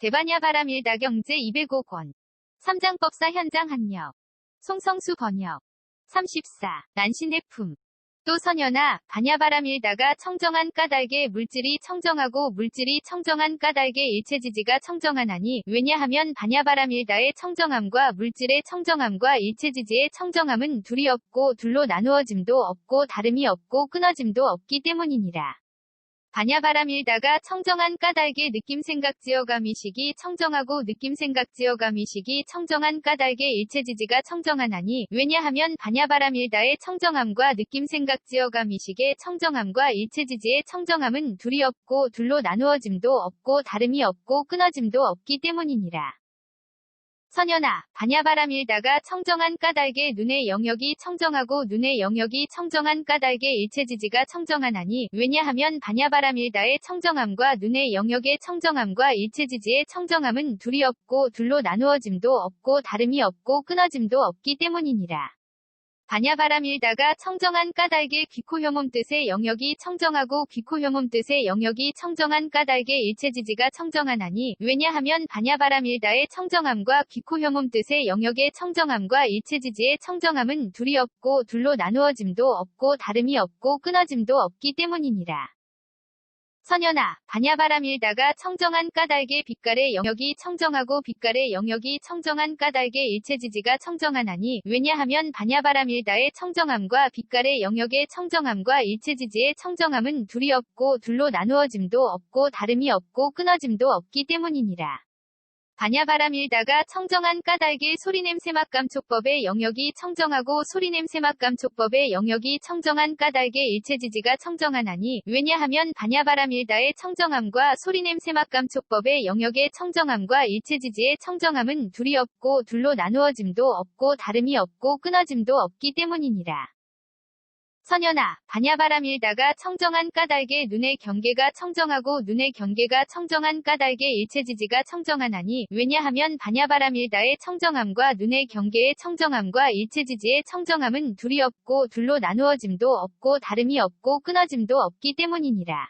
대반야 바람일다 경제 200억 원. 삼장법사 현장 합력. 송성수 번역. 34. 난신해품. 또 선연아, 반야바람일다가 청정한 까닭에 물질이 청정하고 물질이 청정한 까닭에 일체지지가 청정하나니 왜냐하면 반야바람일다의 청정함과 물질의 청정함과 일체지지의 청정함은 둘이 없고 둘로 나누어짐도 없고 다름이 없고 끊어짐도 없기 때문이니라. 반야바람일다가 청정한 까닭에 느낌생각지어감이식이 청정하고 느낌생각지어감이식이 청정한 까닭에 일체지지가 청정하나니 왜냐하면 반야바람일다의 청정함과 느낌생각지어감이식의 청정함과 일체지지의 청정함은 둘이 없고 둘로 나누어짐도 없고 다름이 없고 끊어짐도 없기 때문이니라. 선연아, 반야바람일다가 청정한 까닭에 눈의 영역이 청정하고 눈의 영역이 청정한 까닭에 일체지지가 청정하나니 왜냐하면 반야바람일다의 청정함과 눈의 영역의 청정함과 일체지지의 청정함은 둘이 없고 둘로 나누어짐도 없고 다름이 없고 끊어짐도 없기 때문이니라. 반야바람일다가 청정한 까닭에 귀코혐음 뜻의 영역이 청정하고 귀코혐음 뜻의 영역이 청정한 까닭에 일체지지가 청정하나니 왜냐하면 반야바람일다의 청정함과 귀코혐음 뜻의 영역의 청정함과 일체지지의 청정함은 둘이 없고 둘로 나누어짐도 없고 다름이 없고 끊어짐도 없기 때문이니라. 선연아, 반야바람일다가 청정한 까닭에 빛깔의 영역이 청정하고 빛깔의 영역이 청정한 까닭에 일체지지가 청정하나니 왜냐하면 반야바람일다의 청정함과 빛깔의 영역의 청정함과 일체지지의 청정함은 둘이 없고 둘로 나누어짐도 없고 다름이 없고 끊어짐도 없기 때문이니라. 반야바람일다가 청정한 까닭에 소리냄새맛감촉법의 영역이 청정하고 소리냄새맛감촉법의 영역이 청정한 까닭에 일체지지가 청정하나니 왜냐하면 반야바람일다의 청정함과 소리냄새맛감촉법의 영역의 청정함과 일체지지의 청정함은 둘이 없고 둘로 나누어짐도 없고 다름이 없고 끊어짐도 없기 때문이니라. 선연아, 반야바람일다가 청정한 까닭에 눈의 경계가 청정하고 눈의 경계가 청정한 까닭에 일체지지가 청정하나니 왜냐하면 반야바람일다의 청정함과 눈의 경계의 청정함과 일체지지의 청정함은 둘이 없고 둘로 나누어짐도 없고 다름이 없고 끊어짐도 없기 때문이니라.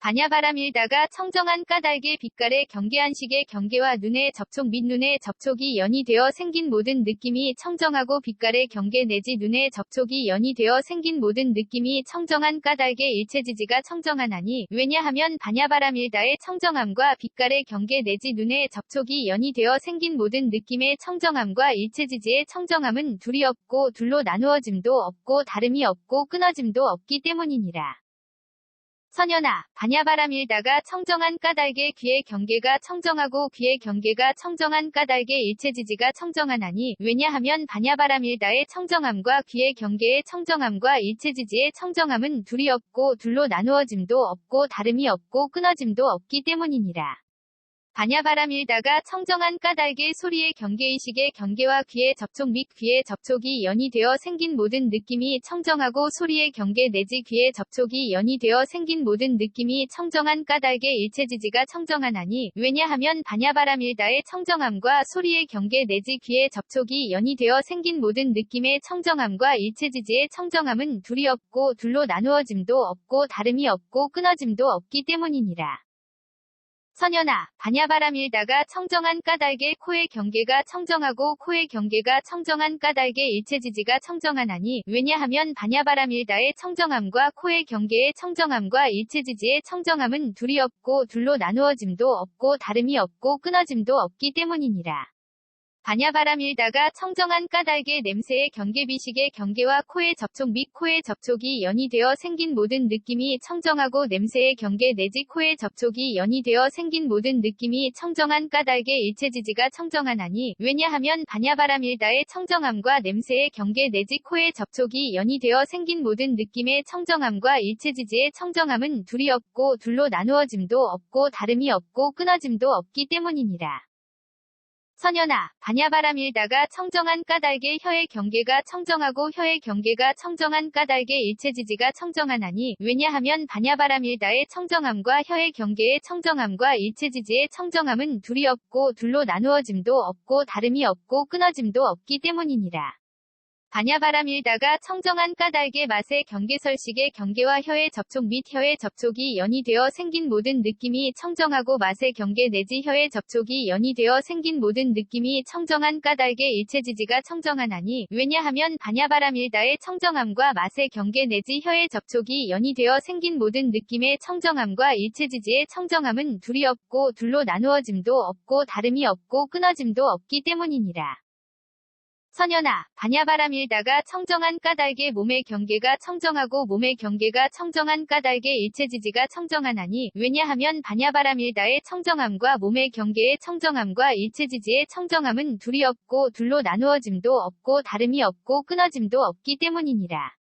반야바람일다가 청정한 까닭에 빛깔의 경계한식의 경계와 눈의 접촉 및 눈의 접촉이 연이 되어 생긴 모든 느낌이 청정하고 빛깔의 경계 내지 눈의 접촉이 연이 되어 생긴 모든 느낌이 청정한 까닭에 일체지지가 청정하나니 왜냐하면 반야바람일다의 청정함과 빛깔의 경계 내지 눈의 접촉이 연이 되어 생긴 모든 느낌의 청정함과 일체지지의 청정함은 둘이 없고 둘로 나누어짐도 없고 다름이 없고 끊어짐도 없기 때문이니라. 선연아, 반야바람일다가 청정한 까닭에 귀의 경계가 청정하고 귀의 경계가 청정한 까닭에 일체지지가 청정하나니 왜냐하면 반야바람일다의 청정함과 귀의 경계의 청정함과 일체지지의 청정함은 둘이 없고 둘로 나누어짐도 없고 다름이 없고 끊어짐도 없기 때문이니라. 반야바람일다가 청정한 까닭에 소리의 경계의식의 경계와 귀의 접촉 및 귀의 접촉이 연이 되어 생긴 모든 느낌이 청정하고 소리의 경계 내지 귀의 접촉이 연이 되어 생긴 모든 느낌이 청정한 까닭에 일체지지가 청정하나니 왜냐하면 반야바람일다의 청정함과 소리의 경계 내지 귀의 접촉이 연이 되어 생긴 모든 느낌의 청정함과 일체지지의 청정함은 둘이 없고 둘로 나누어짐도 없고 다름이 없고 끊어짐도 없기 때문이니라. 선연아, 반야바람일다가 청정한 까닭에 코의 경계가 청정하고 코의 경계가 청정한 까닭에 일체지지가 청정하나니 왜냐하면 반야바람일다의 청정함과 코의 경계의 청정함과 일체지지의 청정함은 둘이 없고 둘로 나누어짐도 없고 다름이 없고 끊어짐도 없기 때문이니라. 반야바람일다가 청정한 까닭에 냄새의 경계비식의 경계와 코의 접촉 및 코의 접촉이 연이 되어 생긴 모든 느낌이 청정하고 냄새의 경계 내지 코의 접촉이 연이 되어 생긴 모든 느낌이 청정한 까닭에 일체지지가 청정하나니 왜냐하면 반야바람일다의 청정함과 냄새의 경계 내지 코의 접촉이 연이 되어 생긴 모든 느낌의 청정함과 일체지지의 청정함은 둘이 없고 둘로 나누어짐도 없고 다름이 없고 끊어짐도 없기 때문이니라. 선연아, 반야바람일다가 청정한 까닭에 혀의 경계가 청정하고 혀의 경계가 청정한 까닭에 일체지지가 청정하나니 왜냐하면 반야바람일다의 청정함과 혀의 경계의 청정함과 일체지지의 청정함은 둘이 없고 둘로 나누어짐도 없고 다름이 없고 끊어짐도 없기 때문이니라. 반야바람 일다가 청정한 까닭의 맛의 경계설식의 경계와 혀의 접촉 및 혀의 접촉이 연이 되어 생긴 모든 느낌이 청정하고 맛의 경계 내지 혀의 접촉이 연이 되어 생긴 모든 느낌이 청정한 까닭의 일체지지가 청정하나니 왜냐하면 반야바람 일다의 청정함과 맛의 경계 내지 혀의 접촉이 연이 되어 생긴 모든 느낌의 청정함과 일체지지의 청정함은 둘이 없고 둘로 나누어짐도 없고 다름이 없고 끊어짐도 없기 때문이니라. 선연아, 반야바람 일다가 청정한 까닭의 몸의 경계가 청정하고 몸의 경계가 청정한 까닭의 일체지지가 청정하나니 왜냐하면 반야바람 일다의 청정함과 몸의 경계의 청정함과 일체지지의 청정함은 둘이 없고 둘로 나누어짐도 없고 다름이 없고 끊어짐도 없기 때문이니라.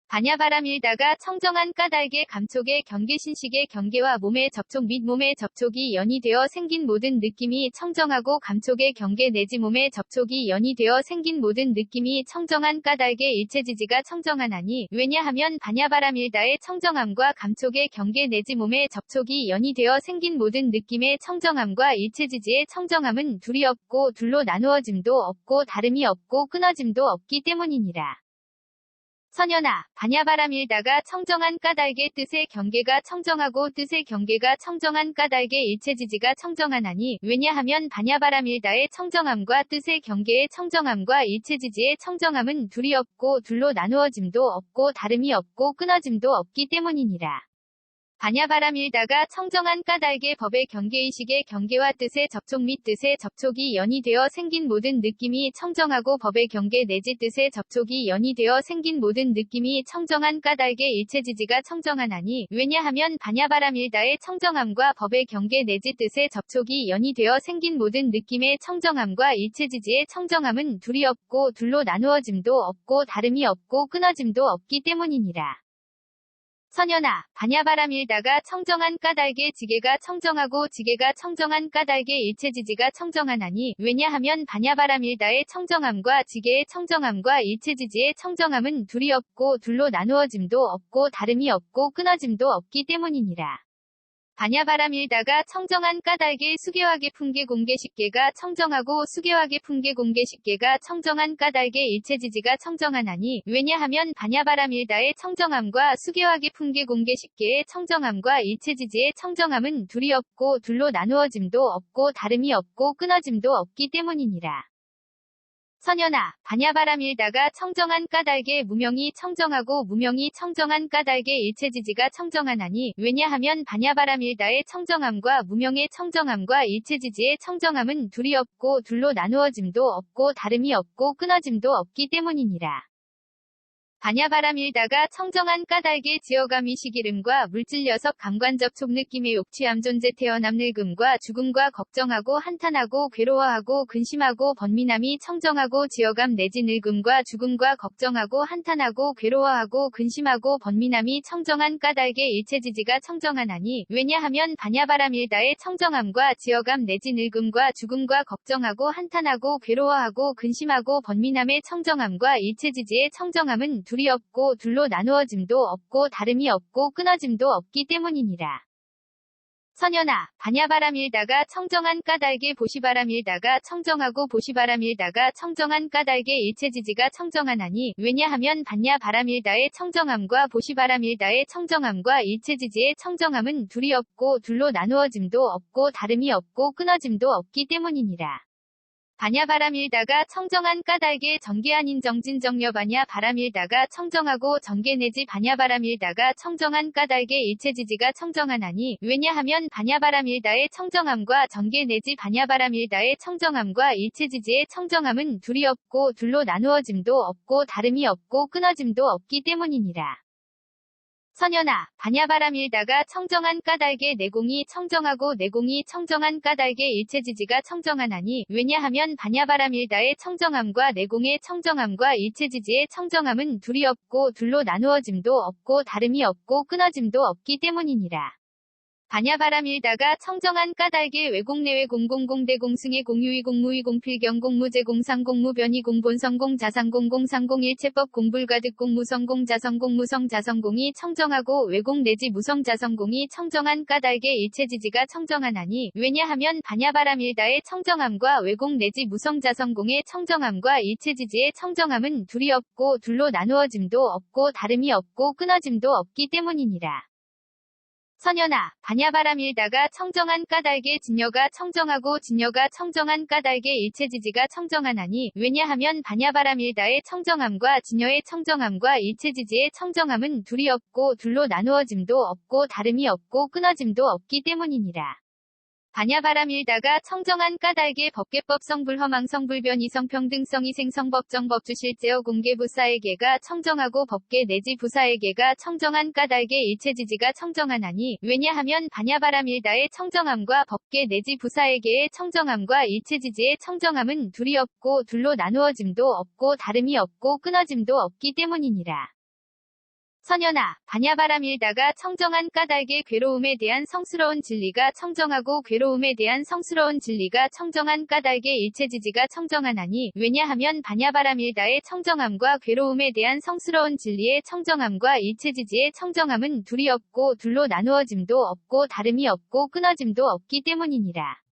반야바람 일다가 청정한 까닭의 감촉의 경계신식의 경계와 몸의 접촉 및 몸의 접촉이 연이 되어 생긴 모든 느낌이 청정하고 감촉의 경계 내지 몸의 접촉이 연이 되어 생긴 모든 느낌이 청정한 까닭의 일체지지가 청정하나니 왜냐하면 반야바람 일다의 청정함과 감촉의 경계 내지 몸의 접촉이 연이 되어 생긴 모든 느낌의 청정함과 일체지지의 청정함은 둘이 없고 둘로 나누어짐도 없고 다름이 없고 끊어짐도 없기 때문이니라. 선연아, 반야바람 일다가 청정한 까닭의 뜻의 경계가 청정하고 뜻의 경계가 청정한 까닭의 일체지지가 청정하나니 왜냐하면 반야바람 일다의 청정함과 뜻의 경계의 청정함과 일체지지의 청정함은 둘이 없고 둘로 나누어짐도 없고 다름이 없고 끊어짐도 없기 때문이니라. 반야바람 일다가 청정한 까닭의 법의 경계의식의 경계와 뜻의 접촉 및 뜻의 접촉이 연이 되어 생긴 모든 느낌이 청정하고 법의 경계 내지 뜻의 접촉이 연이 되어 생긴 모든 느낌이 청정한 까닭의 일체지지가 청정하나니 왜냐하면 반야바람 일다의 청정함과 법의 경계 내지 뜻의 접촉이 연이 되어 생긴 모든 느낌의 청정함과 일체지지의 청정함은 둘이 없고 둘로 나누어짐도 없고 다름이 없고 끊어짐도 없기 때문이니라. 선연아, 반야바람 일다가 청정한 까닭의 지게가 청정하고 지게가 청정한 까닭의 일체지지가 청정하나니 왜냐하면 반야바람 일다의 청정함과 지게의 청정함과 일체지지의 청정함은 둘이 없고 둘로 나누어짐도 없고 다름이 없고 끊어짐도 없기 때문이니라. 반야바람 일다가 청정한 까닭의 수계화계 풍계 공계식계가 청정하고 수계화계 풍계 공계식계가 청정한 까닭의 일체지지가 청정하나니 왜냐하면 반야바람 일다의 청정함과 수계화계 풍계 공계식계의 청정함과 일체지지의 청정함은 둘이 없고 둘로 나누어짐도 없고 다름이 없고 끊어짐도 없기 때문이니라. 선연아, 반야바람 일다가 청정한 까닭의 무명이 청정하고 무명이 청정한 까닭의 일체지지가 청정하나니 왜냐하면 반야바람 일다의 청정함과 무명의 청정함과 일체지지의 청정함은 둘이 없고 둘로 나누어짐도 없고 다름이 없고 끊어짐도 없기 때문이니라. 반야바람 일다가 청정한 까닭의 지어감이식 이름과 물질 녀석 감관 접촉 느낌의 욕취함 존재 태어남 늙음과 죽음과 걱정하고 한탄하고 괴로워하고 근심하고 번민함이 청정하고 지어감 내지 늙음과 죽음과 걱정하고 한탄하고 괴로워하고 근심하고 번민함이 청정한 까닭의 일체지지가 청정하나니 왜냐하면 반야바람 일다의 청정함과 지어감 내지 늙음과 죽음과 걱정하고 한탄하고 괴로워하고 근심하고 번민함의 청정함과 일체지지의 청정함은 둘이 없고 둘로 나누어짐도 없고 다름이 없고 끊어짐도 없기 때문이니라. 선연아, 반야바람 일다가 청정한 까닭의 보시바람 일다가 청정하고 보시바람 일다가 청정한 까닭의 일체지지가 청정하나니 왜냐하면 반야바람 일다의 청정함과 보시바람 일다의 청정함과 일체지지의 청정함은 둘이 없고 둘로 나누어짐도 없고 다름이 없고 끊어짐도 없기 때문이니라. 반야바람 일다가 청정한 까닭의 정계 아닌 정진정여 반야바람 일다가 청정하고 정계 내지 반야바람 일다가 청정한 까닭의 일체지지가 청정하나니 왜냐하면 반야바람 일다의 청정함과 정계 내지 반야바람 일다의 청정함과 일체지지의 청정함은 둘이 없고 둘로 나누어짐도 없고 다름이 없고 끊어짐도 없기 때문이니라. 선연아, 반야바람 일다가 청정한 까닭의 내공이 청정하고 내공이 청정한 까닭의 일체지지가 청정하나니 왜냐하면 반야바람 일다의 청정함과 내공의 청정함과 일체지지의 청정함은 둘이 없고 둘로 나누어짐도 없고 다름이 없고 끊어짐도 없기 때문이니라. 반야바람 일다가 청정한 까닭에 외공내외 공공공대 공승의 공유의 공무의 공필경 공무제 공상공무 변이 공본성공 자상공 공상공 일체법 공불가득 공무성공 자성공 무성 자성공이 청정하고 외공 내지 무성 자성공이 청정한 까닭에 일체지지가 청정하나니 왜냐하면 반야바람 일다의 청정함과 외공 내지 무성 자성공의 청정함과 일체지지의 청정함은 둘이 없고 둘로 나누어짐도 없고 다름이 없고 끊어짐도 없기 때문이니라. 선연아, 반야바람 일다가 청정한 까닭에 진여가 청정하고 진여가 청정한 까닭에 일체지지가 청정하나니 왜냐하면 반야바람 일다의 청정함과 진여의 청정함과 일체지지의 청정함은 둘이 없고 둘로 나누어짐도 없고 다름이 없고 끊어짐도 없기 때문이니라. 반야바람 일다가 청정한 까닭에 법계법성 불허망성 불변이성 평등성 이생성 법정 법주실제어 공개부사에게가 청정하고 법계 내지 부사에게가 청정한 까닭에 일체지지가 청정하나니 왜냐하면 반야바람 일다의 청정함과 법계 내지 부사에게의 청정함과 일체지지의 청정함은 둘이 없고 둘로 나누어짐도 없고 다름이 없고 끊어짐도 없기 때문이니라. 선연아, 반야바람 일다가 청정한 까닭의 괴로움에 대한 성스러운 진리가 청정하고 괴로움에 대한 성스러운 진리가 청정한 까닭의 일체지지가 청정하나니 왜냐하면 반야바람 일다의 청정함과 괴로움에 대한 성스러운 진리의 청정함과 일체지지의 청정함은 둘이 없고 둘로 나누어짐도 없고 다름이 없고 끊어짐도 없기 때문이니라.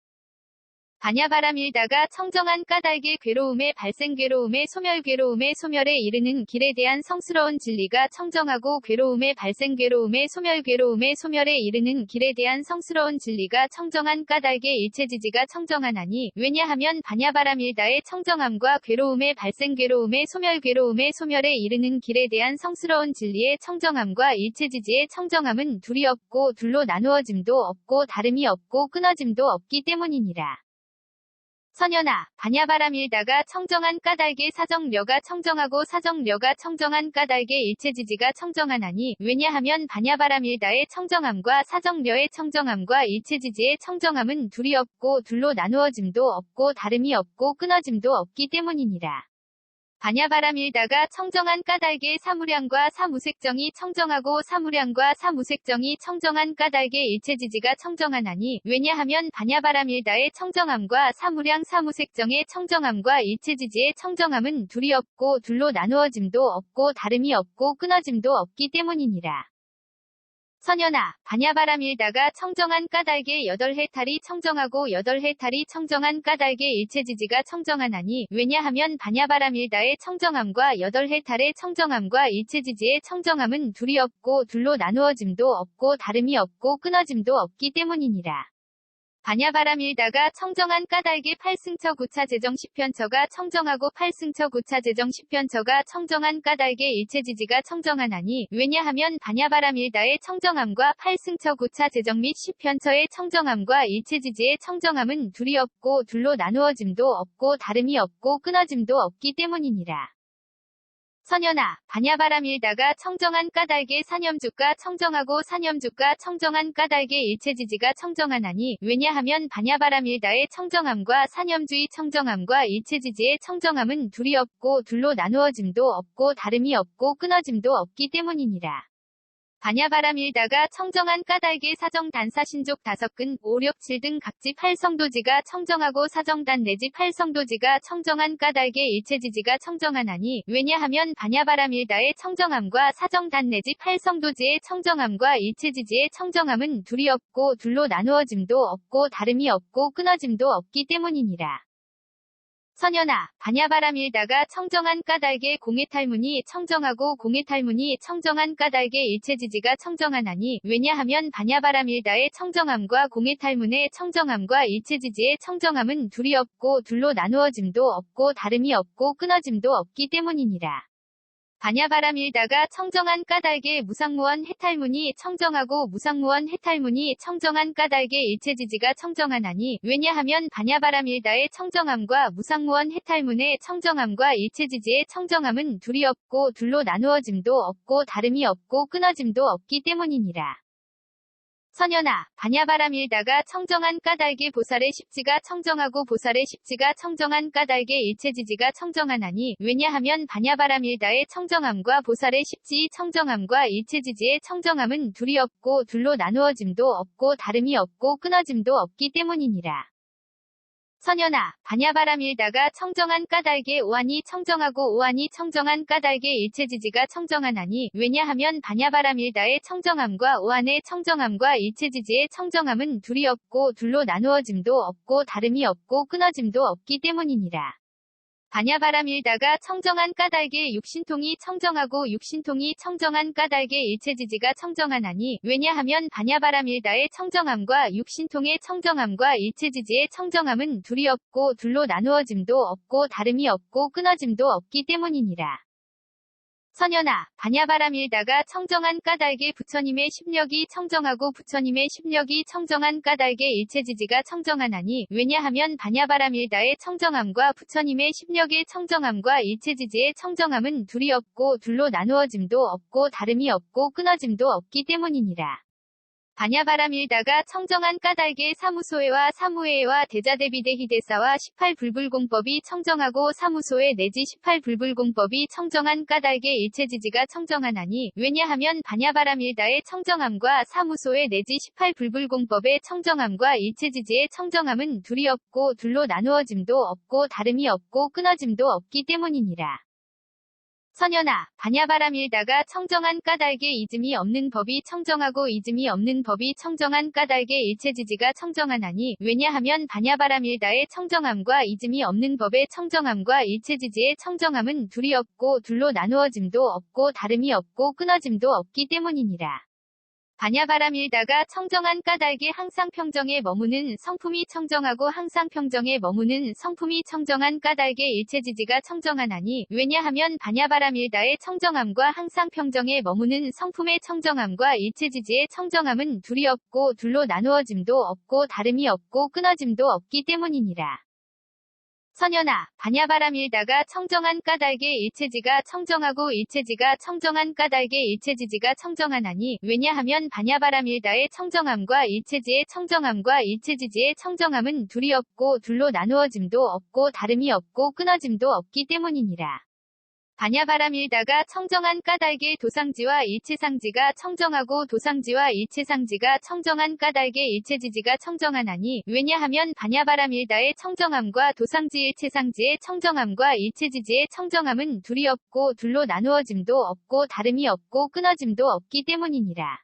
반야바람 일다가 청정한 까닭의 괴로움의 발생 괴로움의 소멸에 이르는 길에 대한 성스러운 진리가 청정하고 괴로움의 발생 괴로움의 소멸에 이르는 길에 대한 성스러운 진리가 청정한 까닭의 일체지지가 청정하나니 왜냐하면 반야바람 일다의 청정함과 괴로움의 발생 괴로움의 소멸에 이르는 길에 대한 성스러운 진리의 청정함과 일체지지의 청정함은 둘이 없고 둘로 나누어짐도 없고 다름이 없고 끊어짐도 없기 때문이니라. 선연아, 반야바람 일다가 청정한 까닭의 사정려가 청정하고 사정려가 청정한 까닭의 일체지지가 청정하나니 왜냐하면 반야바람 일다의 청정함과 사정려의 청정함과 일체지지의 청정함은 둘이 없고 둘로 나누어짐도 없고 다름이 없고 끊어짐도 없기 때문이니라. 반야바람 일다가 청정한 까닭의 사무량과 사무색정이 청정하고 사무량과 사무색정이 청정한 까닭의 일체지지가 청정하나니 왜냐하면 반야바람 일다의 청정함과 사무량 사무색정의 청정함과 일체지지의 청정함은 둘이 없고 둘로 나누어짐도 없고 다름이 없고 끊어짐도 없기 때문이니라. 선연아, 반야바람 일다가 청정한 까닭의 여덟 해탈이 청정하고 여덟 해탈이 청정한 까닭의 일체지지가 청정하나니 왜냐하면 반야바람 일다의 청정함과 여덟 해탈의 청정함과 일체지지의 청정함은 둘이 없고 둘로 나누어짐도 없고 다름이 없고 끊어짐도 없기 때문이니라. 반야바람 일다가 청정한 까닭의 8승처 9차 제정 10편처가 청정하고 8승처 9차 제정 10편처가 청정한 까닭의 일체지지가 청정하나니 왜냐하면 반야바람 일다의 청정함과 8승처 9차 제정 및 10편처의 청정함과 일체지지의 청정함은 둘이 없고 둘로 나누어짐도 없고 다름이 없고 끊어짐도 없기 때문이니라. 선연아, 반야바람 일다가 청정한 까닭의 사념주가 청정하고 사념주가 청정한 까닭의 일체지지가 청정하나니 왜냐하면 반야바람 일다의 청정함과 사념주의 청정함과 일체지지의 청정함은 둘이 없고 둘로 나누어짐도 없고 다름이 없고 끊어짐도 없기 때문이니라. 반야바람 일다가 청정한 까닭의 사정단사 신족 다섯근 5, 6, 7 등 각지 8성도지가 청정하고 사정단 내지 8성도지가 청정한 까닭의 일체지지가 청정하나니 왜냐하면 반야바람 일다의 청정함과 사정단 내지 8성도지의 청정함과 일체지지의 청정함은 둘이 없고 둘로 나누어짐도 없고 다름이 없고 끊어짐도 없기 때문이니라. 선연아, 반야바람 일다가 청정한 까닭의 공해탈문이 청정하고 공해탈문이 청정한 까닭의 일체지지가 청정하나니 왜냐하면 반야바람 일다의 청정함과 공해탈문의 청정함과 일체지지의 청정함은 둘이 없고 둘로 나누어짐도 없고 다름이 없고 끊어짐도 없기 때문이니라. 반야바람 일다가 청정한 까닭의 무상무원 해탈문이 청정하고 무상무원 해탈문이 청정한 까닭의 일체지지가 청정하나니 왜냐하면 반야바람 일다의 청정함과 무상무원 해탈문의 청정함과 일체지지의 청정함은 둘이 없고 둘로 나누어짐도 없고 다름이 없고 끊어짐도 없기 때문이니라. 선연아, 반야바람 일다가 청정한 까닭에 보살의 십지가 청정하고 보살의 십지가 청정한 까닭에 일체지지가 청정하나니 왜냐하면 반야바람 일다의 청정함과 보살의 십지의 청정함과 일체지지의 청정함은 둘이 없고 둘로 나누어짐도 없고 다름이 없고 끊어짐도 없기 때문이니라. 선연아, 반야바람 일다가 청정한 까닭에 오한이 청정하고 오한이 청정한 까닭에 일체지지가 청정하나니 왜냐하면 반야바람 일다의 청정함과 오한의 청정함과 일체지지의 청정함은 둘이 없고 둘로 나누어짐도 없고 다름이 없고 끊어짐도 없기 때문이니라. 반야바람 일다가 청정한 까닭에 육신통이 청정하고 육신통이 청정한 까닭에 일체지지가 청정하나니 왜냐하면 반야바람 일다의 청정함과 육신통의 청정함과 일체지지의 청정함은 둘이 없고 둘로 나누어짐도 없고 다름이 없고 끊어짐도 없기 때문이니라. 선연아, 반야바람 일다가 청정한 까닭에 부처님의 십력이 청정하고 부처님의 십력이 청정한 까닭에 일체지지가 청정하나니 왜냐하면 반야바람 일다의 청정함과 부처님의 십력의 청정함과 일체지지의 청정함은 둘이 없고 둘로 나누어짐도 없고 다름이 없고 끊어짐도 없기 때문이니라. 반야바람 일다가 청정한 까닭에 사무소회와 사무회와 대자대비대희대사와 18불불공법이 청정하고 사무소회 내지 18불불공법이 청정한 까닭에 일체지지가 청정하나니 왜냐하면 반야바람 일다의 청정함과 사무소회 내지 18불불공법의 청정함과 일체지지의 청정함은 둘이 없고 둘로 나누어짐도 없고 다름이 없고 끊어짐도 없기 때문이니라. 선연아, 반야바람 일다가 청정한 까닭에 이즘이 없는 법이 청정하고 이즘이 없는 법이 청정한 까닭에 일체지지가 청정하나니 왜냐하면 반야바람 일다의 청정함과 이즘이 없는 법의 청정함과 일체지지의 청정함은 둘이 없고 둘로 나누어짐도 없고 다름이 없고 끊어짐도 없기 때문이니라. 반야바람 일다가 청정한 까닭에 항상 평정에 머무는 성품이 청정하고 항상 평정에 머무는 성품이 청정한 까닭에 일체지지가 청정하나니 왜냐하면 반야바람 일다의 청정함과 항상 평정에 머무는 성품의 청정함과 일체지지의 청정함은 둘이 없고 둘로 나누어짐도 없고 다름이 없고 끊어짐도 없기 때문이니라. 선연아, 반야바람 일다가 청정한 까닭에 일체지가 청정하고 일체지가 청정한 까닭에 일체지지가 청정하나니 왜냐하면 반야바람 일다의 청정함과 일체지의 청정함과 일체지지의 청정함은 둘이 없고 둘로 나누어짐도 없고 다름이 없고 끊어짐도 없기 때문이니라. 반야바람 일다가 청정한 까닭에 도상지와 일체상지가 청정하고 도상지와 일체상지가 청정한 까닭에 일체지지가 청정하나니 왜냐하면 반야바람 일다의 청정함과 도상지 일체상지의 청정함과 일체지지의 청정함은 둘이 없고 둘로 나누어짐도 없고 다름이 없고 끊어짐도 없기 때문이니라.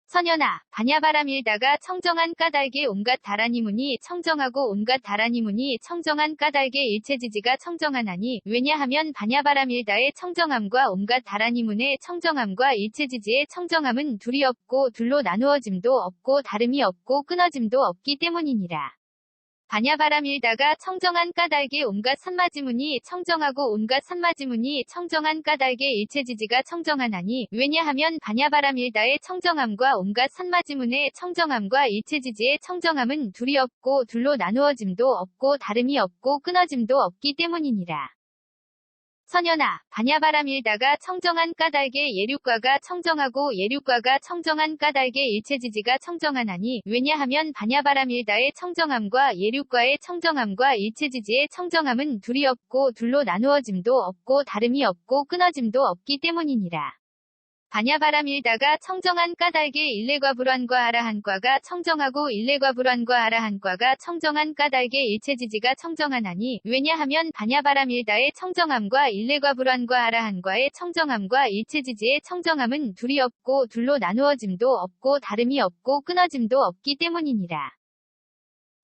선연아, 반야바람 일다가 청정한 까닭에 온갖 다라니문이 청정하고 온갖 다라니문이 청정한 까닭에 일체지지가 청정하나니 왜냐하면 반야바람 일다의 청정함과 온갖 다라니문의 청정함과 일체지지의 청정함은 둘이 없고 둘로 나누어짐도 없고 다름이 없고 끊어짐도 없기 때문이니라. 반야바람 일다가 청정한 까닭에 온갖 산마지문이 청정하고 온갖 산마지문이 청정한 까닭에 일체지지가 청정하나니 왜냐하면 반야바람 일다의 청정함과 온갖 산마지문의 청정함과 일체지지의 청정함은 둘이 없고 둘로 나누어짐도 없고 다름이 없고 끊어짐도 없기 때문이니라. 선연아, 반야바람 일다가 청정한 까닭에 예륙과가 청정하고 예륙과가 청정한 까닭에 일체지지가 청정하나니 왜냐하면 반야바람 일다의 청정함과 예륙과의 청정함과 일체지지의 청정함은 둘이 없고 둘로 나누어짐도 없고 다름이 없고 끊어짐도 없기 때문이니라. 반야바람 일다가 청정한 까닭에 일레과 불환과 아라한과가 청정하고 일레과 불환과 아라한과가 청정한 까닭에 일체지지가 청정하나니 왜냐하면 반야바람 일다의 청정함과 일레과 불환과 아라한과의 청정함과 일체지지의 청정함은 둘이 없고 둘로 나누어짐도 없고 다름이 없고 끊어짐도 없기 때문이니라.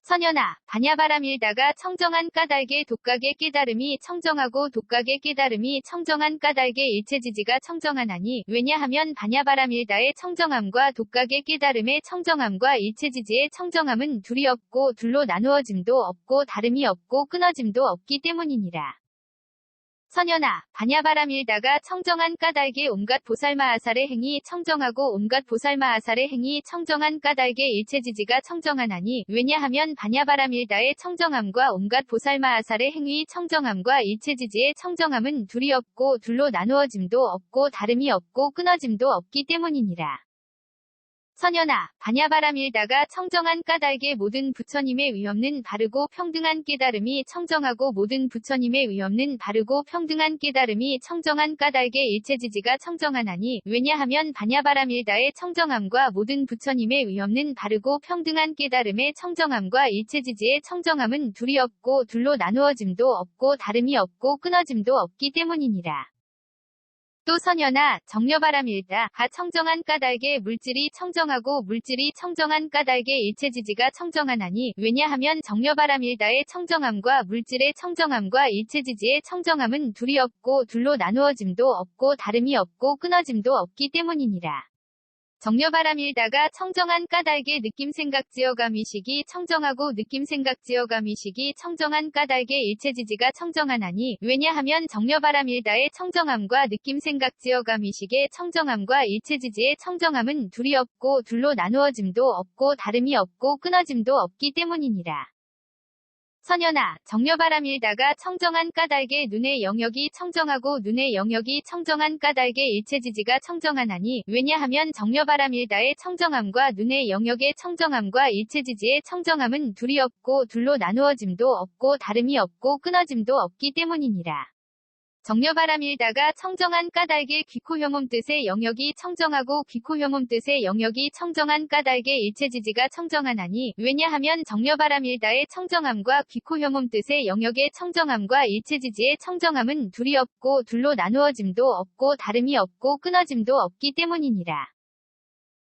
선연아, 반야바람 일다가 청정한 까닭에 독각의 깨달음이 청정하고 독각의 깨달음이 청정한 까닭에 일체지지가 청정하나니 왜냐하면 반야바람 일다의 청정함과 독각의 깨달음의 청정함과 일체지지의 청정함은 둘이 없고 둘로 나누어짐도 없고 다름이 없고 끊어짐도 없기 때문이니라. 선연아, 반야바람 일다가 청정한 까닭에 온갖 보살마아살의 행위 청정하고 온갖 보살마아살의 행위 청정한 까닭에 일체지지가 청정하나니 왜냐하면 반야바람 일다의 청정함과 온갖 보살마아살의 행위 청정함과 일체지지의 청정함은 둘이 없고 둘로 나누어짐도 없고 다름이 없고 끊어짐도 없기 때문이니라. 선연아, 반야바람 일다가 청정한 까닭에 모든 부처님의 위엄는 바르고 평등한 깨달음이 청정하고 모든 부처님의 위엄는 바르고 평등한 깨달음이 청정한 까닭에 일체지지가 청정하나니 왜냐하면 반야바람 일다의 청정함과 모든 부처님의 위엄는 바르고 평등한 깨달음의 청정함과 일체지지의 청정함은 둘이 없고 둘로 나누어짐도 없고 다름이 없고 끊어짐도 없기 때문이니라. 또 선연아, 정려바람 일다 가 청정한 까닭에 물질이 청정하고 물질이 청정한 까닭에 일체지지가 청정하나니 왜냐하면 정려바람 일다의 청정함과 물질의 청정함과 일체지지의 청정함은 둘이 없고 둘로 나누어짐도 없고 다름이 없고 끊어짐도 없기 때문이니라. 정려바람 일다가 청정한 까닭에 느낌생각지어감이식이 청정하고 느낌생각지어감이식이 청정한 까닭에 일체지지가 청정하나니 왜냐하면 정려바람 일다의 청정함과 느낌생각지어감이식의 청정함과 일체지지의 청정함은 둘이 없고 둘로 나누어짐도 없고 다름이 없고 끊어짐도 없기 때문이니라. 선연아, 정려바람 일다가 청정한 까닭에 눈의 영역이 청정하고 눈의 영역이 청정한 까닭에 일체지지가 청정하나니 왜냐하면 정려바람 일다의 청정함과 눈의 영역의 청정함과 일체지지의 청정함은 둘이 없고 둘로 나누어짐도 없고 다름이 없고 끊어짐도 없기 때문이니라. 정려바람 일다가 청정한 까닭에 귀코혐음 뜻의 영역이 청정하고 귀코혐음 뜻의 영역이 청정한 까닭에 일체지지가 청정하나니 왜냐하면 정려바람 일다의 청정함과 귀코혐음 뜻의 영역의 청정함과 일체지지의 청정함은 둘이 없고 둘로 나누어짐도 없고 다름이 없고 끊어짐도 없기 때문이니라.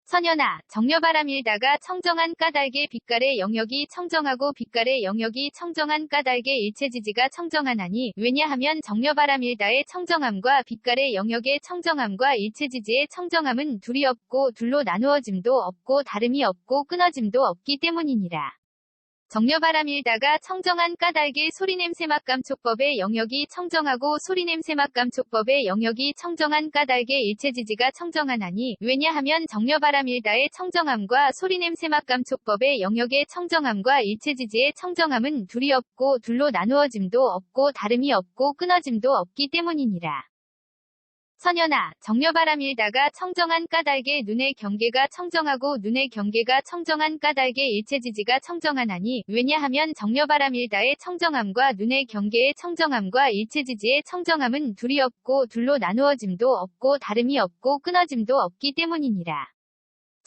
선연아, 정려바람 일다가 청정한 까닭에 빛깔의 영역이 청정하고 빛깔의 영역이 청정한 까닭에 일체지지가 청정하나니 왜냐하면 정려바람 일다의 청정함과 빛깔의 영역의 청정함과 일체지지의 청정함은 둘이 없고 둘로 나누어짐도 없고 다름이 없고 끊어짐도 없기 때문이니라. 정려바람 일다가 청정한 까닭에 소리냄새맛감촉법의 영역이 청정하고 소리냄새맛감촉법의 영역이 청정한 까닭에 일체지지가 청정하나니 왜냐하면 정려바람 일다의 청정함과 소리냄새맛감촉법의 영역의 청정함과 일체지지의 청정함은 둘이 없고 둘로 나누어짐도 없고 다름이 없고 끊어짐도 없기 때문이니라. 선연아, 정려바람 일다가 청정한 까닭에 눈의 경계가 청정하고 눈의 경계가 청정한 까닭에 일체지지가 청정하나니 왜냐하면 정려바람 일다의 청정함과 눈의 경계의 청정함과 일체지지의 청정함은 둘이 없고 둘로 나누어짐도 없고 다름이 없고 끊어짐도 없기 때문이니라.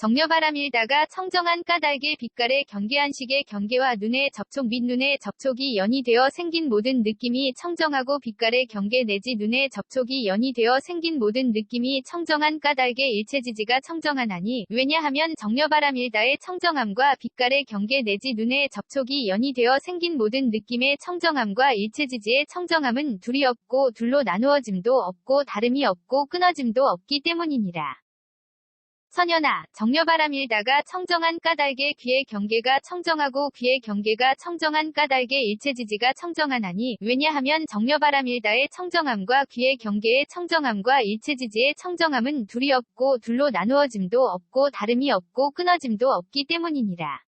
정려바람 일다가 청정한 까닭에 빛깔의 경계한식의 경계와 눈의 접촉 및 눈의 접촉이 연이 되어 생긴 모든 느낌이 청정하고 빛깔의 경계 내지 눈의 접촉이 연이 되어 생긴 모든 느낌이 청정한 까닭에 일체지지가 청정하나니 왜냐하면 정려바람 일다의 청정함과 빛깔의 경계 내지 눈의 접촉이 연이 되어 생긴 모든 느낌의 청정함과 일체지지의 청정함은 둘이 없고 둘로 나누어짐도 없고 다름이 없고 끊어짐도 없기 때문이니라. 선연아, 정려바람 일다가 청정한 까닭에 귀의 경계가 청정하고 귀의 경계가 청정한 까닭에 일체지지가 청정하나니 왜냐하면 정려바람 일다의 청정함과 귀의 경계의 청정함과 일체지지의 청정함은 둘이 없고 둘로 나누어짐도 없고 다름이 없고 끊어짐도 없기 때문이니라.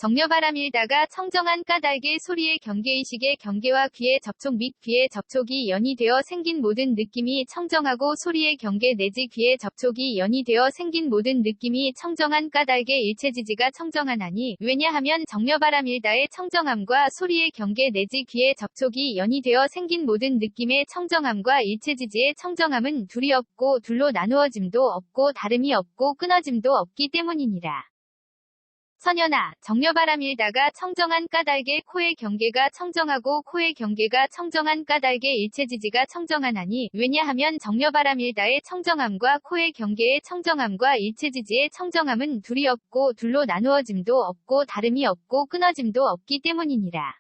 정려바람 일다가 청정한 까닭에 소리의 경계의식의 경계와 귀의 접촉 및 귀의 접촉이 연이 되어 생긴 모든 느낌이 청정하고 소리의 경계 내지 귀의 접촉이 연이 되어 생긴 모든 느낌이 청정한 까닭에 일체지지가 청정하나니 왜냐하면 정려바람 일다의 청정함과 소리의 경계 내지 귀의 접촉이 연이 되어 생긴 모든 느낌의 청정함과 일체지지의 청정함은 둘이 없고 둘로 나누어짐도 없고 다름이 없고 끊어짐도 없기 때문이니라. 선연아, 정려바람 일다가 청정한 까닭에 코의 경계가 청정하고 코의 경계가 청정한 까닭에 일체지지가 청정하나니 왜냐하면 정려바람 일다의 청정함과 코의 경계의 청정함과 일체지지의 청정함은 둘이 없고 둘로 나누어짐도 없고 다름이 없고 끊어짐도 없기 때문이니라.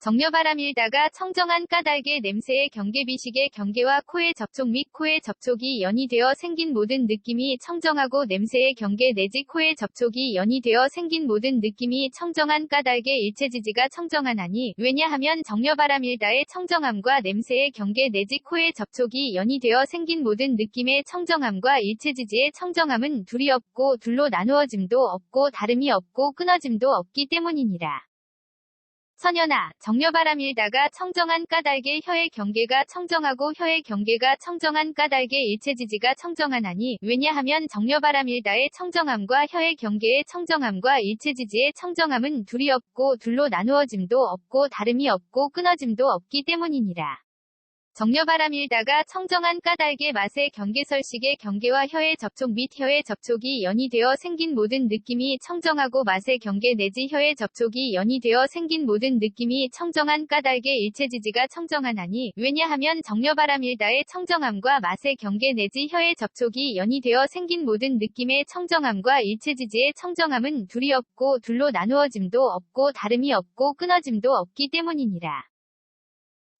정려바람 일다가 청정한 까닭에 냄새의 경계비식의 경계와 코의 접촉 및 코의 접촉이 연이 되어 생긴 모든 느낌이 청정하고 냄새의 경계 내지 코의 접촉이 연이 되어 생긴 모든 느낌이 청정한 까닭에 일체지지가 청정하나니 왜냐하면 정려바람 일다의 청정함과 냄새의 경계 내지 코의 접촉이 연이 되어 생긴 모든 느낌의 청정함과 일체지지의 청정함은 둘이 없고 둘로 나누어짐도 없고 다름이 없고 끊어짐도 없기 때문이니라. 선연아, 정려바람일다가 청정한 까닭에 혀의 경계가 청정하고 혀의 경계가 청정한 까닭에 일체지지가 청정하나니 왜냐하면 정려바람일다의 청정함과 혀의 경계의 청정함과 일체지지의 청정함은 둘이 없고 둘로 나누어짐도 없고 다름이 없고 끊어짐도 없기 때문이니라. 정려바람일다가 청정한 까닭의 맛의 경계설식의 경계와 혀의 접촉 및 혀의 접촉이 연이 되어 생긴 모든 느낌이 청정하고 맛의 경계 내지 혀의 접촉이 연이 되어 생긴 모든 느낌이 청정한 까닭의 일체지지가 청정하나니 왜냐하면 정려바람일다의 청정함과 맛의 경계 내지 혀의 접촉이 연이 되어 생긴 모든 느낌의 청정함과 일체지지의 청정함은 둘이 없고 둘로 나누어짐도 없고 다름이 없고 끊어짐도 없기 때문이니라.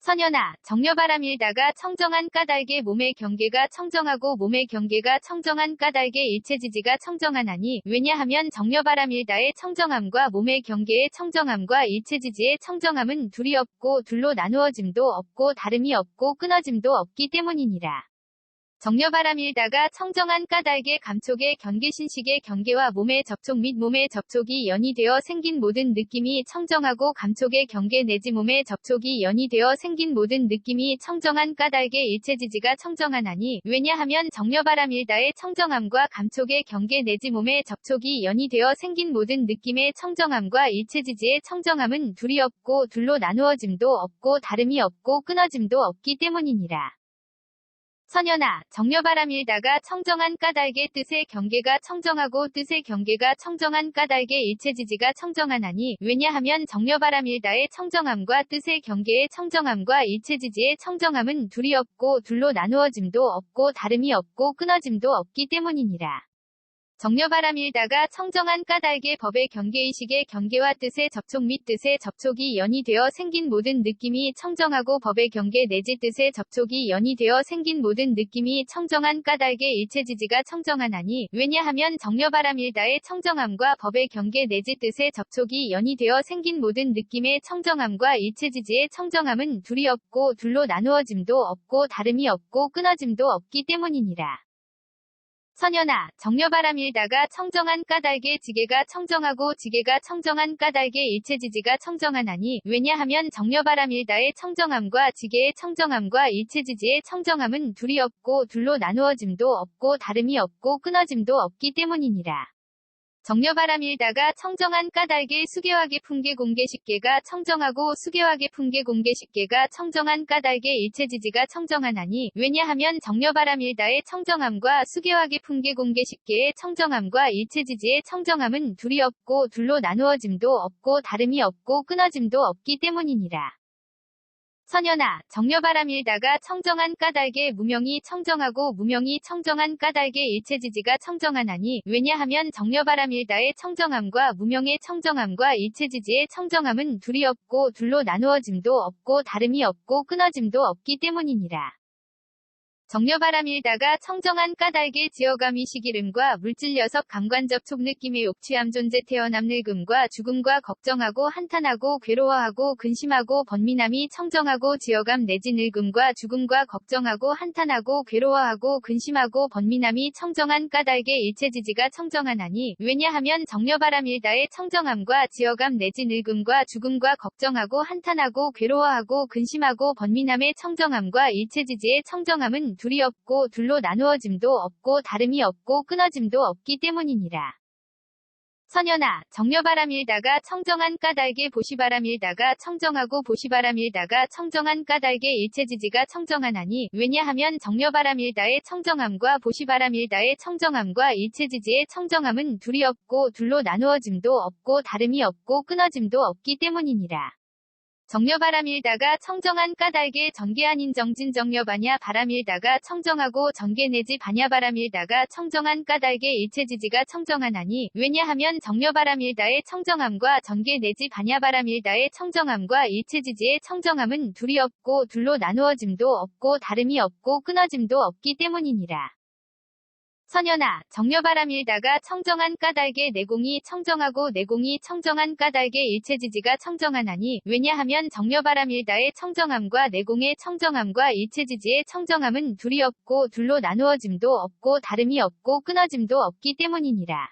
선연아, 정려바람일다가 청정한 까닭에 몸의 경계가 청정하고 몸의 경계가 청정한 까닭에 일체지지가 청정하나니 왜냐하면 정려바람일다의 청정함과 몸의 경계의 청정함과 일체지지의 청정함은 둘이 없고 둘로 나누어짐도 없고 다름이 없고 끊어짐도 없기 때문이니라. 정려바람일다가 청정한 까닭의 감촉의 경계신식의 경계와 몸의 접촉 및 몸의 접촉이 연이 되어 생긴 모든 느낌이 청정하고 감촉의 경계 내지 몸의 접촉이 연이 되어 생긴 모든 느낌이 청정한 까닭의 일체지지가 청정하나니 왜냐하면 정려바람일다의 청정함과 감촉의 경계 내지 몸의 접촉이 연이 되어 생긴 모든 느낌의 청정함과 일체지지의 청정함은 둘이 없고 둘로 나누어짐도 없고 다름이 없고 끊어짐도 없기 때문이니라. 선연아, 정려바람일다가 청정한 까닭의 뜻의 경계가 청정하고 뜻의 경계가 청정한 까닭의 일체지지가 청정하나니 왜냐하면 정려바람일다의 청정함과 뜻의 경계의 청정함과 일체지지의 청정함은 둘이 없고 둘로 나누어짐도 없고 다름이 없고 끊어짐도 없기 때문이니라. 정려바람일다가 청정한 까닭의 법의 경계의식의 경계와 뜻의 접촉 및 뜻의 접촉이 연이 되어 생긴 모든 느낌이 청정하고 법의 경계 내지 뜻의 접촉이 연이 되어 생긴 모든 느낌이 청정한 까닭의 일체지지가 청정하나니 왜냐하면 정려바람일다의 청정함과 법의 경계 내지 뜻의 접촉이 연이 되어 생긴 모든 느낌의 청정함과 일체지지의 청정함은 둘이 없고 둘로 나누어짐도 없고 다름이 없고 끊어짐도 없기 때문이니라. 선연아, 정려바람일다가 청정한 까닭의 지계가 청정하고 지계가 청정한 까닭의 일체지지가 청정하나니 왜냐하면 정려바람일다의 청정함과 지계의 청정함과 일체지지의 청정함은 둘이 없고 둘로 나누어짐도 없고 다름이 없고 끊어짐도 없기 때문이니라. 정려바람일다가 청정한 까닭의 수계화계 풍계 공계식계가 청정하고 수계화계 풍계 공계식계가 청정한 까닭의 일체지지가 청정하나니 왜냐하면 정려바람일다의 청정함과 수계화계 풍계 공계식계의 청정함과 일체지지의 청정함은 둘이 없고 둘로 나누어짐도 없고 다름이 없고 끊어짐도 없기 때문이니라. 선연아, 정려바람일다가 청정한 까닭의 무명이 청정하고 무명이 청정한 까닭의 일체지지가 청정하나니 왜냐하면 정려바람일다의 청정함과 무명의 청정함과 일체지지의 청정함은 둘이 없고 둘로 나누어짐도 없고 다름이 없고 끊어짐도 없기 때문이니라. 정려바람일다가 청정한 까닭의 지어감이 시기름과 물질 여섯 감관 접촉 느낌의 욕취함 존재 태어남 늙음과 죽음과 걱정하고 한탄하고 괴로워하고 근심하고 번민함이 청정하고 지어감 내지 늙음과 죽음과 걱정하고 한탄하고 괴로워하고 근심하고 번민함이 청정한 까닭의 일체지지가 청정하나니 왜냐하면 정려바람일다의 청정함과 지어감 내지 늙음과 죽음과 걱정하고 한탄하고 괴로워하고 근심하고 번민함의 청정함과 일체지지의 청정함은 둘이 없고 둘로 나누어짐도 없고 다름이 없고 끊어짐도 없기 때문이니라. 선연아, 정려바람일다가 청정한 까닭의 보시바람일다가 청정하고 보시바람일다가 청정한 까닭의 일체지지가 청정하나니 왜냐하면 정려바람일다의 청정함과 보시바람일다의 청정함과 일체지지의 청정함은 둘이 없고 둘로 나누어짐도 없고 다름이 없고 끊어짐도 없기 때문이니라. 정려바람일다가 청정한 까닭의 전계 아닌 정진 정려바냐 바람일다가 청정하고 전계 내지 바냐바람일다가 청정한 까닭의 일체지지가 청정하나니 왜냐하면 정려바람일다의 청정함과 전계 내지 바냐바람일다의 청정함과 일체지지의 청정함은 둘이 없고 둘로 나누어짐도 없고 다름이 없고 끊어짐도 없기 때문이니라. 선연아, 정려바람일다가 청정한 까닭의 내공이 청정하고 내공이 청정한 까닭의 일체지지가 청정하나니 왜냐하면 정려바람일다의 청정함과 내공의 청정함과 일체지지의 청정함은 둘이 없고 둘로 나누어짐도 없고 다름이 없고 끊어짐도 없기 때문이니라.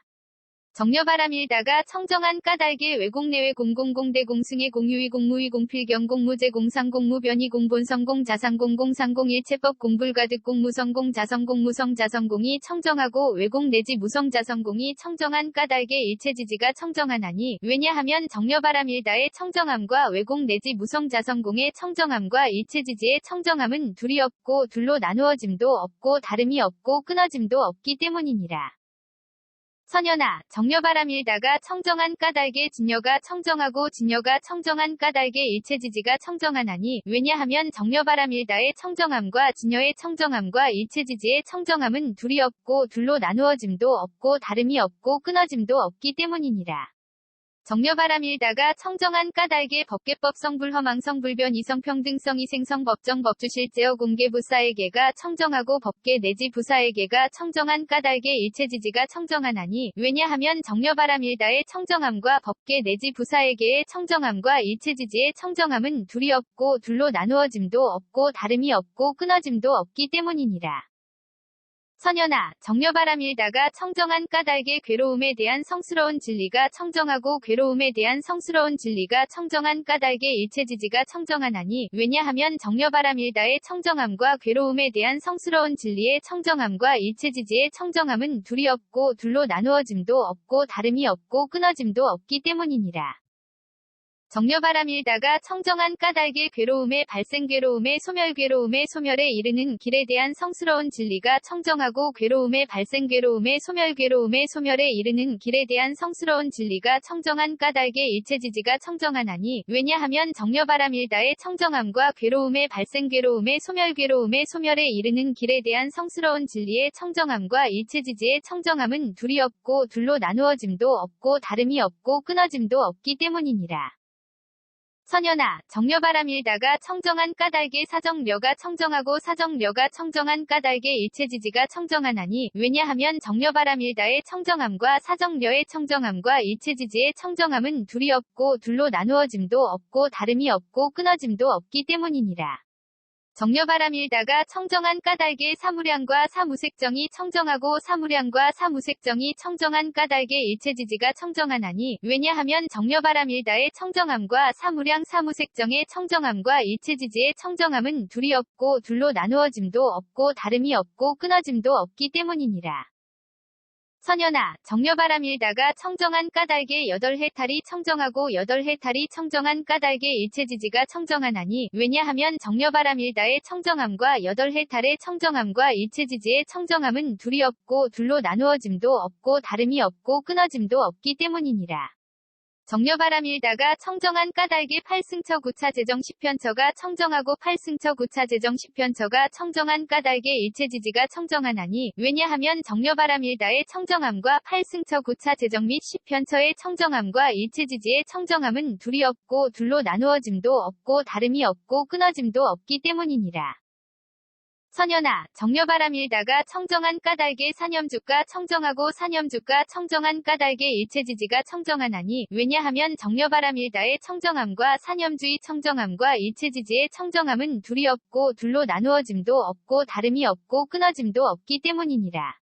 정려바람 일다가 청정한 까닭에 외공내외 공공공대 공승의 공유의 공무의 공필경 공무제 공상 공무변이 공본성 공자상 공공상 공일체법 공불가득 공무성 공자성 공무성 자성공이 청정하고 외공 내지 무성 자성공이 청정한 까닭에 일체지지가 청정하나니 왜냐하면 정려바람 일다의 청정함과 외공 내지 무성 자성공의 청정함과 일체지지의 청정함은 둘이 없고 둘로 나누어짐도 없고 다름이 없고 끊어짐도 없기 때문이니라. 선연아, 정려바람 일다가 청정한 까닭에 진여가 청정하고 진여가 청정한 까닭에 일체지지가 청정하나니 왜냐하면 정려바람 일다의 청정함과 진여의 청정함과 일체지지의 청정함은 둘이 없고 둘로 나누어짐도 없고 다름이 없고 끊어짐도 없기 때문이니라. 정려바람 일다가 청정한 까닭에 법계법성 불허망성 불변 이성평등성 이생성 법정 법주실제어 공개부사에게가 청정하고 법계 내지 부사에게가 청정한 까닭에 일체지지가 청정하나니 왜냐하면 정려바람 일다의 청정함과 법계 내지 부사에게의 청정함과 일체지지의 청정함은 둘이 없고 둘로 나누어짐도 없고 다름이 없고 끊어짐도 없기 때문이니라. 선연아, 정려바람 일다가 청정한 까닭의 괴로움에 대한 성스러운 진리가 청정하고 괴로움에 대한 성스러운 진리가 청정한 까닭의 일체지지가 청정하나니 왜냐하면 정려바람 일다의 청정함과 괴로움에 대한 성스러운 진리의 청정함과 일체지지의 청정함은 둘이 없고 둘로 나누어짐도 없고 다름이 없고 끊어짐도 없기 때문이니라. 정려바람 일다가 청정한 까닭의 괴로움의 발생 괴로움의 소멸 괴로움의 소멸에 이르는 길에 대한 성스러운 진리가 청정하고 괴로움의 발생 괴로움의 소멸 괴로움의 소멸에 이르는 길에 대한 성스러운 진리가 청정한 까닭의 일체지지가 청정하나니 왜냐하면 정려바람 일다의 청정함과 괴로움의 발생 괴로움의 소멸에 이르는 길에 대한 성스러운 진리의 청정함과 일체지지의 청정함은 둘이 없고 둘로 나누어짐도 없고 다름이 없고 끊어짐도 없기 때문이니라. 선연아, 정려바람 일다가 청정한 까닭의 사정려가 청정하고 사정려가 청정한 까닭의 일체지지가 청정하나니 왜냐하면 정려바람 일다의 청정함과 사정려의 청정함과 일체지지의 청정함은 둘이 없고 둘로 나누어짐도 없고 다름이 없고 끊어짐도 없기 때문이니라. 정려바람 일다가 청정한 까닭의 사무량과 사무색정이 청정하고 사무량과 사무색정이 청정한 까닭의 일체지지가 청정하나니 왜냐하면 정려바람 일다의 청정함과 사무량 사무색정의 청정함과 일체지지의 청정함은 둘이 없고 둘로 나누어짐도 없고 다름이 없고 끊어짐도 없기 때문이니라. 선연아, 정려바람 일다가 청정한 까닭의 여덟 해탈이 청정하고 여덟 해탈이 청정한 까닭의 일체지지가 청정하나니 왜냐하면 정려바람 일다의 청정함과 여덟 해탈의 청정함과 일체지지의 청정함은 둘이 없고 둘로 나누어짐도 없고 다름이 없고 끊어짐도 없기 때문이니라. 정려바람 일다가 청정한 까닭의 8승처 9차 제정 10편처가 청정하고 8승처 9차 제정 10편처가 청정한 까닭의 일체지지가 청정하나니 왜냐하면 정려바람 일다의 청정함과 8승처 9차 제정 및 10편처의 청정함과 일체지지의 청정함은 둘이 없고 둘로 나누어짐도 없고 다름이 없고 끊어짐도 없기 때문이니라. 선연아, 정려바람 일다가 청정한 까닭의 사념주가 청정하고 사념주가 청정한 까닭의 일체지지가 청정하나니 왜냐하면 정려바람 일다의 청정함과 사념주의 청정함과 일체지지의 청정함은 둘이 없고 둘로 나누어짐도 없고 다름이 없고 끊어짐도 없기 때문이니라.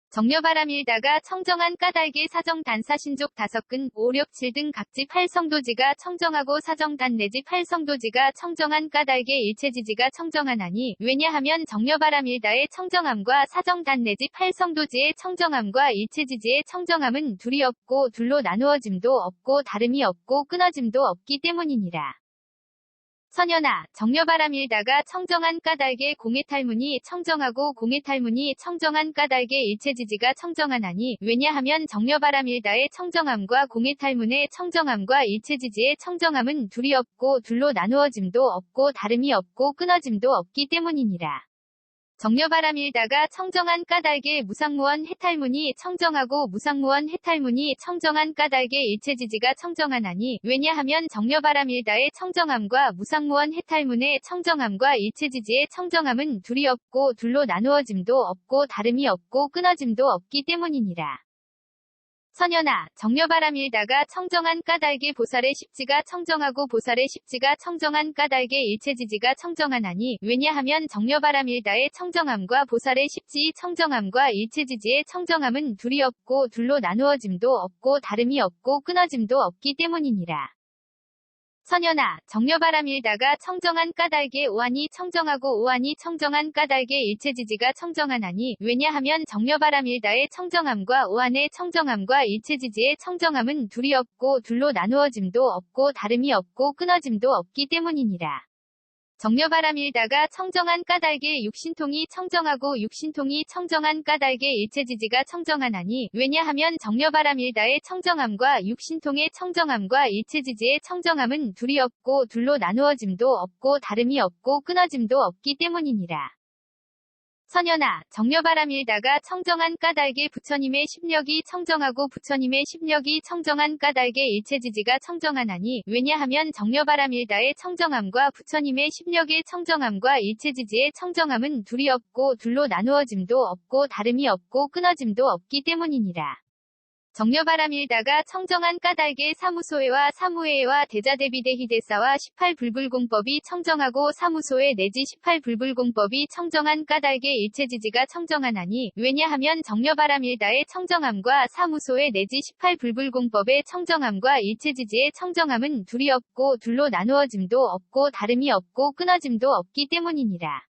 정려바람 일다가 청정한 까닭의 사정단사신족 5근 5, 6, 7 등 각지 8성도지가 청정하고 사정단 내지 8성도지가 청정한 까닭의 일체지지가 청정하나니 왜냐하면 정려바람 일다의 청정함과 사정단 내지 8성도지의 청정함과 일체지지의 청정함은 둘이 없고 둘로 나누어짐도 없고 다름이 없고 끊어짐도 없기 때문이니라. 선연아, 정려바람 일다가 청정한 까닭의 공해탈문이 청정하고 공해탈문이 청정한 까닭의 일체지지가 청정하나니 왜냐하면 정려바람 일다의 청정함과 공해탈문의 청정함과 일체지지의 청정함은 둘이 없고 둘로 나누어짐도 없고 다름이 없고 끊어짐도 없기 때문이니라. 정려바람 일다가 청정한 까닭의 무상무원 해탈문이 청정하고 무상무원 해탈문이 청정한 까닭의 일체지지가 청정하나니 왜냐하면 정려바람 일다의 청정함과 무상무원 해탈문의 청정함과 일체지지의 청정함은 둘이 없고 둘로 나누어짐도 없고 다름이 없고 끊어짐도 없기 때문이니라. 선연아, 정려바람 일다가 청정한 까닭에 보살의 십지가 청정하고 보살의 십지가 청정한 까닭에 일체지지가 청정하나니 왜냐하면 정려바람 일다의 청정함과 보살의 십지의 청정함과 일체지지의 청정함은 둘이 없고 둘로 나누어짐도 없고 다름이 없고 끊어짐도 없기 때문이니라. 선연아, 정려바람 일다가 청정한 까닭에 오한이 청정하고 오한이 청정한 까닭에 일체지지가 청정하나니 왜냐하면 정려바람 일다의 청정함과 오한의 청정함과 일체지지의 청정함은 둘이 없고 둘로 나누어짐도 없고 다름이 없고 끊어짐도 없기 때문이니라. 정려바람 일다가 청정한 까닭에 육신통이 청정하고 육신통이 청정한 까닭에 일체지지가 청정하나니 왜냐하면 정려바람 일다의 청정함과 육신통의 청정함과 일체지지의 청정함은 둘이 없고 둘로 나누어짐도 없고 다름이 없고 끊어짐도 없기 때문이니라. 선연아, 정려바람 일다가 청정한 까닭에 부처님의 십력이 청정하고 부처님의 십력이 청정한 까닭에 일체지지가 청정하나니 왜냐하면 정려바람 일다의 청정함과 부처님의 십력의 청정함과 일체지지의 청정함은 둘이 없고 둘로 나누어짐도 없고 다름이 없고 끊어짐도 없기 때문이니라. 정려바람 일다가 청정한 까닭에 사무소회와 사무회와 대자대비대희대사와 18불불공법이 청정하고 사무소회 내지 18불불공법이 청정한 까닭에 일체지지가 청정하나니 왜냐하면 정려바람 일다의 청정함과 사무소회 내지 18불불공법의 청정함과 일체지지의 청정함은 둘이 없고 둘로 나누어짐도 없고 다름이 없고 끊어짐도 없기 때문이니라.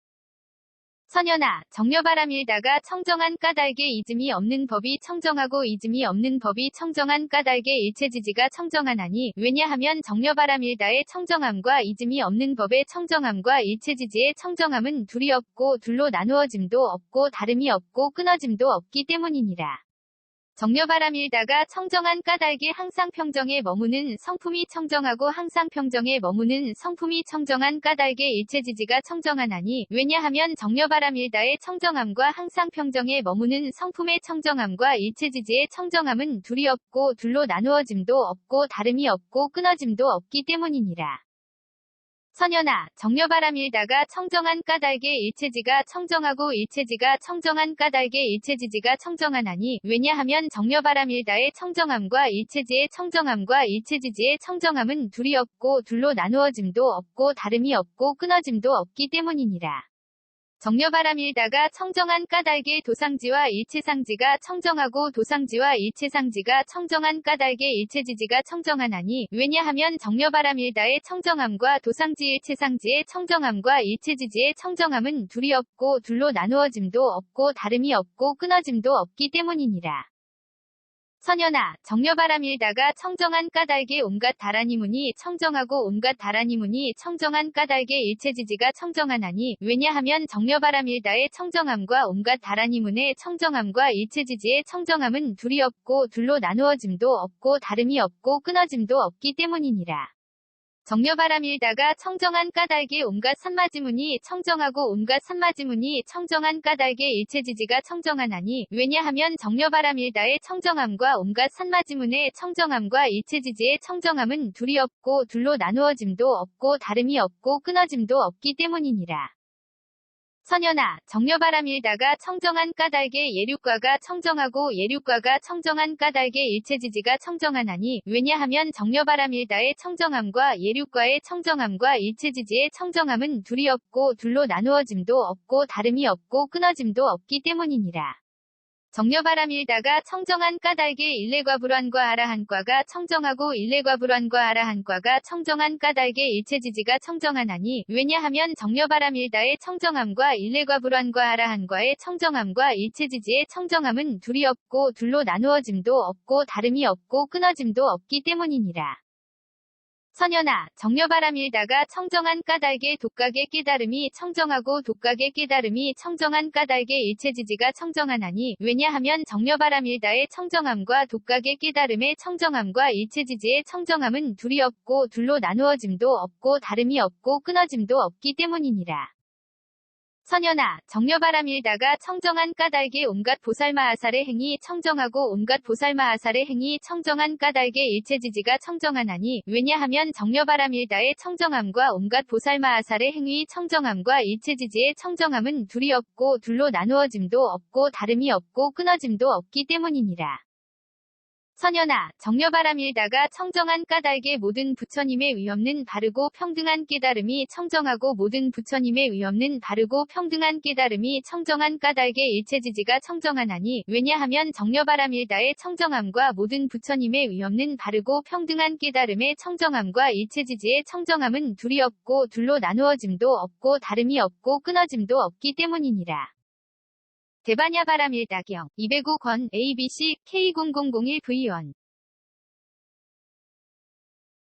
선연아, 정려바람 일다가 청정한 까닭에 이즘이 없는 법이 청정하고 이즘이 없는 법이 청정한 까닭에 일체지지가 청정하나니 왜냐하면 정려바람 일다의 청정함과 이즘이 없는 법의 청정함과 일체지지의 청정함은 둘이 없고 둘로 나누어짐도 없고 다름이 없고 끊어짐도 없기 때문이니라. 정려바람 일다가 청정한 까닭에 항상 평정에 머무는 성품이 청정하고 항상 평정에 머무는 성품이 청정한 까닭에 일체지지가 청정하나니 왜냐하면 정려바람 일다의 청정함과 항상 평정에 머무는 성품의 청정함과 일체지지의 청정함은 둘이 없고 둘로 나누어짐도 없고 다름이 없고 끊어짐도 없기 때문이니라. 선연아, 정려바람 일다가 청정한 까닭에 일체지가 청정하고 일체지가 청정한 까닭에 일체지지가 청정하나니 왜냐하면 정려바람 일다의 청정함과 일체지의 청정함과 일체지지의 청정함은 둘이 없고 둘로 나누어짐도 없고 다름이 없고 끊어짐도 없기 때문이니라. 정려바람 일다가 청정한 까닭에 도상지와 일체상지가 청정하고 도상지와 일체상지가 청정한 까닭에 일체지지가 청정하나니 왜냐하면 정려바람 일다의 청정함과 도상지 일체상지의 청정함과 일체지지의 청정함은 둘이 없고 둘로 나누어짐도 없고 다름이 없고 끊어짐도 없기 때문이니라. 선연아, 정려바람 일다가 청정한 까닭에 온갖 다라니문이 청정하고 온갖 다라니문이 청정한 까닭에 일체지지가 청정하나니 왜냐하면 정려바람 일다의 청정함과 온갖 다라니문의 청정함과 일체지지의 청정함은 둘이 없고 둘로 나누어짐도 없고 다름이 없고 끊어짐도 없기 때문이니라. 정려바람 일다가 청정한 까닭에 온갖 산마지문이 청정하고 온갖 산마지문이 청정한 까닭에 일체지지가 청정하나니 왜냐하면 정려바람 일다의 청정함과 온갖 산마지문의 청정함과 일체지지의 청정함은 둘이 없고 둘로 나누어짐도 없고 다름이 없고 끊어짐도 없기 때문이니라. 선연아, 정려바람 일다가 청정한 까닭에 예륙과가 청정하고 예륙과가 청정한 까닭에 일체지지가 청정하나니 왜냐하면 정려바람 일다의 청정함과 예륙과의 청정함과 일체지지의 청정함은 둘이 없고 둘로 나누어짐도 없고 다름이 없고 끊어짐도 없기 때문이니라. 정려바람 일다가 청정한 까닭에 일례과 불환과 아라한과가 청정하고 일례과 불환과 아라한과가 청정한 까닭에 일체지지가 청정하나니 왜냐하면 정려바람 일다의 청정함과 일례과 불환과 아라한과의 청정함과 일체지지의 청정함은 둘이 없고 둘로 나누어짐도 없고 다름이 없고 끊어짐도 없기 때문이니라. 선연아, 정려바람 일다가 청정한 까닭에 독각의 깨달음이 청정하고 독각의 깨달음이 청정한 까닭에 일체지지가 청정하나니 왜냐하면 정려바람 일다의 청정함과 독각의 깨달음의 청정함과 일체지지의 청정함은 둘이 없고 둘로 나누어짐도 없고 다름이 없고 끊어짐도 없기 때문이니라. 선연아, 정려바람 일다가 청정한 까닭에 온갖 보살마아살의 행위 청정하고 온갖 보살마아살의 행위 청정한 까닭에 일체지지가 청정하나니 왜냐하면 정려바람 일다의 청정함과 온갖 보살마아살의 행위 청정함과 일체지지의 청정함은 둘이 없고 둘로 나누어짐도 없고 다름이 없고 끊어짐도 없기 때문이니라. 선연아, 정려바람일다가 청정한 까닭에 모든 부처님의 의없는 바르고 평등한 깨달음이 청정하고 모든 부처님의 의없는 바르고 평등한 깨달음이 청정한 까닭에 일체지지가 청정하나니 왜냐하면 정려바람일다의 청정함과 모든 부처님의 의없는 바르고 평등한 깨달음의 청정함과 일체지지의 청정함은 둘이 없고 둘로 나누어짐도 없고 다름이 없고 끊어짐도 없기 때문이니라. 대반야바람일다경 205권 ABC K0001V1